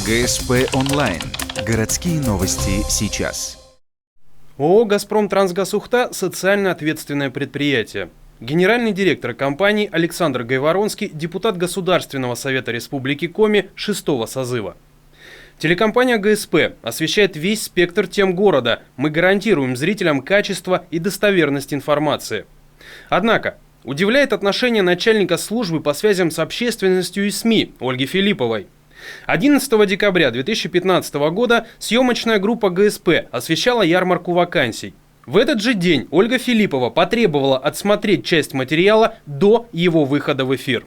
ГСП онлайн. Городские новости сейчас. ООО «Газпром Трансгаз Ухта» – социально ответственное предприятие. Генеральный директор компании Александр Гайворонский – депутат Государственного совета Республики Коми 6-го созыва. Телекомпания ГСП освещает весь спектр тем города. Мы гарантируем зрителям качество и достоверность информации. Однако, удивляет отношение начальника службы по связям с общественностью и СМИ Ольги Филипповой. 11 декабря 2015 года съемочная группа ГСП освещала ярмарку вакансий. В этот же день Ольга Филиппова потребовала отсмотреть часть материала до его выхода в эфир.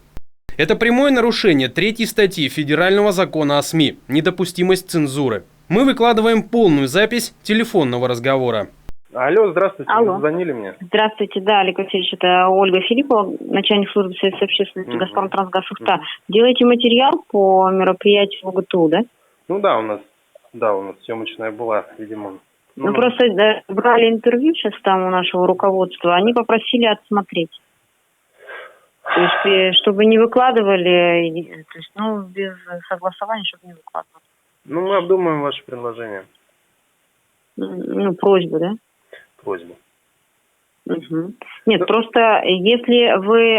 Это прямое нарушение 3 статьи Федерального закона о СМИ «Недопустимость цензуры». Мы выкладываем полную запись телефонного разговора. Алло, здравствуйте, Алло. вы звонили мне? Здравствуйте, да, Олег Васильевич, это Ольга Филиппова, начальник службы связи с общественностью «Газпром Трансгаз Ухта». Делаете материал по мероприятию ОГТУ, да? Ну да, у нас съемочная была, видимо. Мы просто брали интервью сейчас там у нашего руководства, они попросили отсмотреть. То есть, чтобы не выкладывали, то есть, без согласования, чтобы не выкладывали. Ну, мы обдумаем ваше предложение. Просьбу, да? Просьбу. Угу. Нет, просто если вы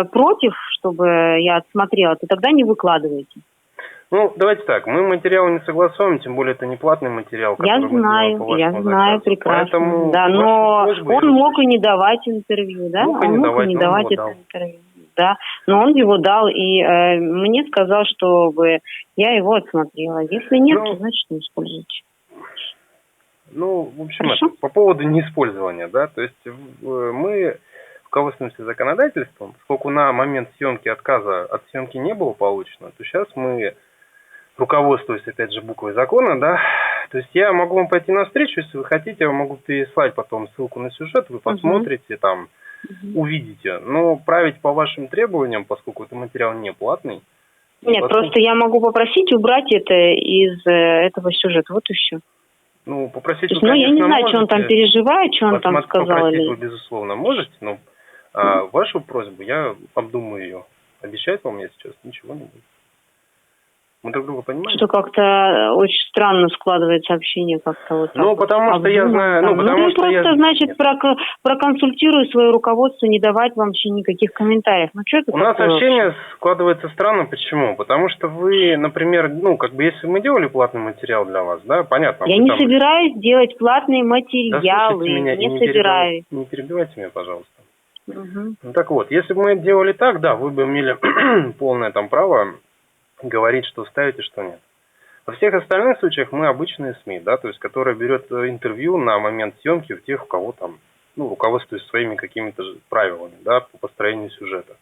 против, чтобы я отсмотрела, то тогда не выкладывайте. Ну, давайте так, мы материал не согласуем, тем более это не платный материал, который мы делаем по вашему заказу. Прекрасно. Поэтому да, но он мог и не давать интервью, да? Он мог и не давать интервью. Да, но он его дал, и мне сказал, чтобы я его отсмотрела. Если нет, то значит не используйте. Ну, в общем, по поводу неиспользования, да, то есть мы руководствуемся законодательством, поскольку на момент съемки отказа от съемки не было получено, то сейчас мы, руководствуясь, опять же, буквой закона, да, то есть я могу вам пойти навстречу, если вы хотите, я могу переслать потом ссылку на сюжет, вы посмотрите, там, увидите, но править по вашим требованиям, поскольку это материал не платный. Нет, просто я могу попросить убрать это из этого сюжета, вот и все. Ну, попросить вы, конечно, я не знаю, что он там переживает, что он там сказал. Попросить вы, безусловно, можете, но вашу просьбу я обдумаю ее. Обещать вам я сейчас ничего не буду. Мы друг друга понимаем? Что как-то очень странно складывается общение как-то вот так. Ну, потому что я знаю... значит, проконсультирую свое руководство, не давать вам вообще никаких комментариев. Ну, что это У нас общение складывается странно. Почему? Потому что вы, например, если мы делали платный материал для вас, да, понятно. Я не собираюсь делать платные материалы. Да, меня, не собираюсь. Не перебивайте меня, пожалуйста. Ну, так вот, если бы мы делали так, да, вы бы имели полное там право говорить, что ставите, что нет. Во всех остальных случаях мы обычные СМИ, да, то есть, которые берет интервью на момент съемки у тех, у кого там, руководствуясь своими какими-то правилами, да, по построению сюжета.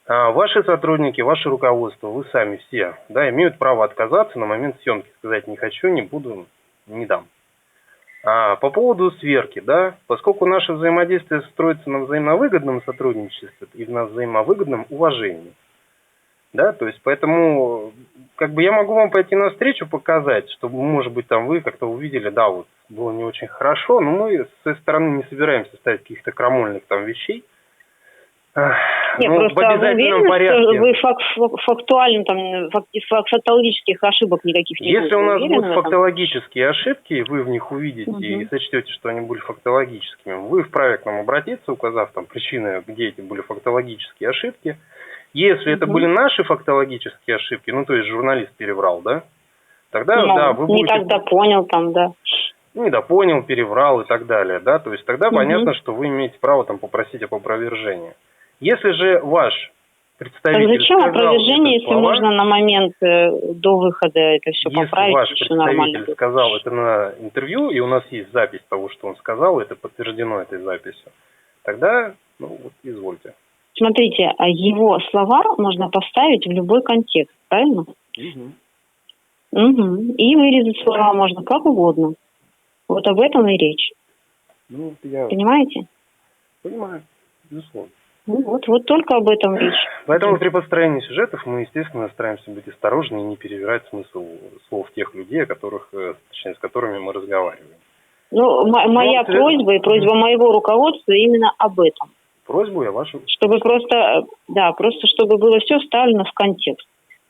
Ваши сотрудники, ваше руководство, вы сами все, да, имеют право отказаться на момент съемки, сказать не хочу, не буду, не дам. По поводу сверки, да, поскольку наше взаимодействие строится на взаимовыгодном сотрудничестве и на взаимовыгодном уважении, да, то есть, поэтому, я могу вам пойти навстречу, показать, чтобы, может быть, там вы как-то увидели, да, вот, было не очень хорошо, но мы с своей стороны не собираемся ставить каких-то крамольных там вещей. Нет, просто в обязательном порядке. Вы фактуально, там, фактологических ошибок никаких не будет. Если у нас будут фактологические ошибки, и вы в них увидите и сочтете, что они были фактологическими, вы вправе к нам обратиться, указав там причины, где эти были фактологические ошибки. Если это были наши фактологические ошибки, то есть журналист переврал, да, тогда, да, вы будете... Не так допонял там, да. Не допонял, переврал и так далее, да, то есть тогда понятно, что вы имеете право там попросить об опровержении. Если же ваш представитель зачем опровержение, если можно на момент до выхода это все поправить, если ваш представитель сказал это на интервью, и у нас есть запись того, что он сказал, это подтверждено этой записью, тогда, извольте. Смотрите, его слова можно поставить в любой контекст, правильно? И вырезать слова можно как угодно. Вот об этом и речь. Понимаете? Понимаю, безусловно. Вот только об этом речь. Поэтому при построении сюжетов мы, естественно, стараемся быть осторожны и не перевирать смысл слов тех людей, с которыми мы разговариваем. Моя просьба и просьба моего руководства именно об этом. Просьбу я вашу... Чтобы просто чтобы было все вставлено в контекст.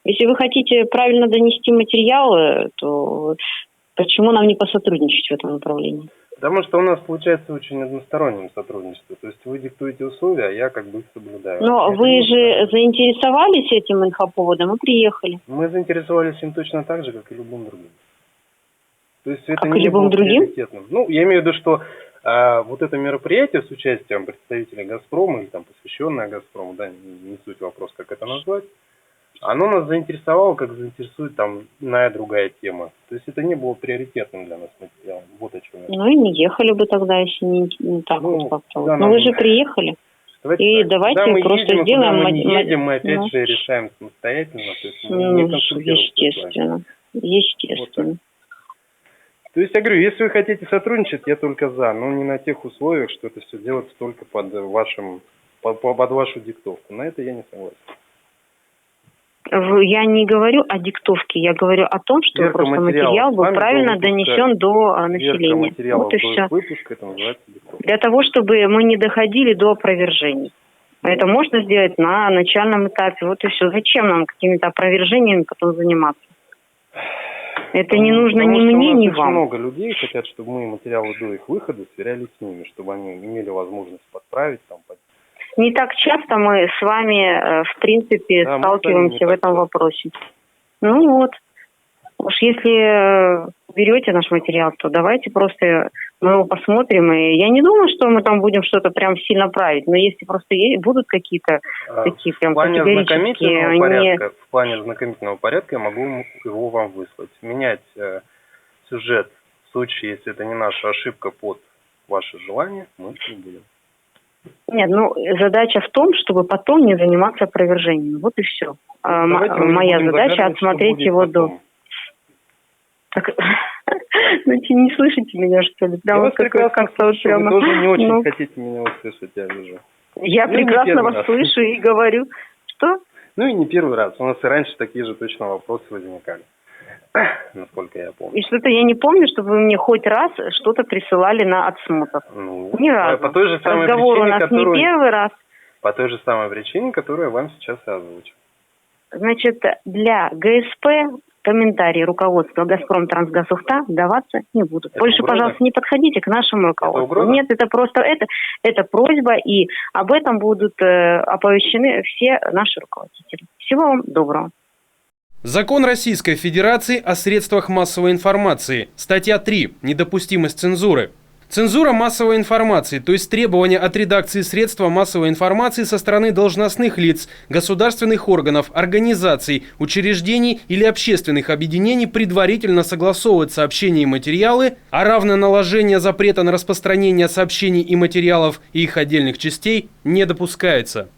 Если вы хотите правильно донести материалы, то почему нам не посотрудничать в этом направлении? Потому что у нас получается очень одностороннее сотрудничество. То есть вы диктуете условия, а я как бы их соблюдаю. Но вы же заинтересовались этим инфоповодом и приехали. Мы заинтересовались им точно так же, как и любым другим. То есть это Как не любым было другим? приоритетным. Ну, я имею в виду, что вот это мероприятие с участием представителей «Газпрома», или там посвященное «Газпрому», да, не суть вопрос, как это назвать, оно нас заинтересовало, как заинтересует там иная другая тема. То есть это не было приоритетным для нас материалом. Вот о чем я. Ну и не ехали бы тогда, если не так вот как-то. да, Но вы же приехали. Давайте И так. давайте Куда мы просто едем, сделаем... куда мы не едем, мы опять ну, же решаем самостоятельно. То есть мы ну, не консультируемся с вами. естественно. Естественно. Вот то есть, я говорю, если вы хотите сотрудничать, я только за, но не на тех условиях, что это все делается только под вашу диктовку. На это я не согласен. Я не говорю о диктовке, я говорю о том, что Сверка просто материал был правильно донесен до населения. Материала Вот и до все. выпуска, это называется диктовка. Для того, чтобы мы не доходили до опровержений. Это можно сделать на начальном этапе. Вот и все. Зачем нам какими-то опровержениями потом заниматься? Это не нужно ни мне, ни вам. Много людей хотят, чтобы мы материалы до их выхода сверяли с ними, чтобы они имели возможность подправить. Не так часто мы с вами, в принципе, сталкиваемся в этом вопросе. Ну вот. Уж если берете наш материал, то давайте просто мы его посмотрим. И я не думаю, что мы там будем что-то прям сильно править. Но если просто будут какие-то такие прям категорические... В плане ознакомительного порядка я могу его вам выслать. Менять сюжет в случае, если это не наша ошибка под ваше желание, мы не будем. Нет, ну задача в том, чтобы потом не заниматься опровержением. Вот и все. Моя задача отсмотреть его до... Так, ну, не слышите меня, что ли? Я вас прекрасно слышу, вы тоже не очень хотите меня услышать, я вижу. Я прекрасно вас слышу и говорю. Что? Ну и не первый раз. У нас и раньше такие же точно вопросы возникали. Насколько я помню. И что-то я не помню, чтобы вы мне хоть раз что-то присылали на отсмотр. Ни разу. По той же самой разговор причине, у нас не первый раз. По той же самой причине, которую я вам сейчас озвучил. Значит, для ГСП комментарии руководства «Газпром Трансгаз-Ухта» даваться не будут. Больше, пожалуйста, не подходите к нашему руководству. Нет, это просто это просьба, и об этом будут оповещены все наши руководители. Всего вам доброго. Закон Российской Федерации о средствах массовой информации. Статья 3. Недопустимость цензуры. Цензура массовой информации, то есть требования от редакции средства массовой информации со стороны должностных лиц, государственных органов, организаций, учреждений или общественных объединений предварительно согласовывать сообщения и материалы, а равно наложение запрета на распространение сообщений и материалов и их отдельных частей не допускается.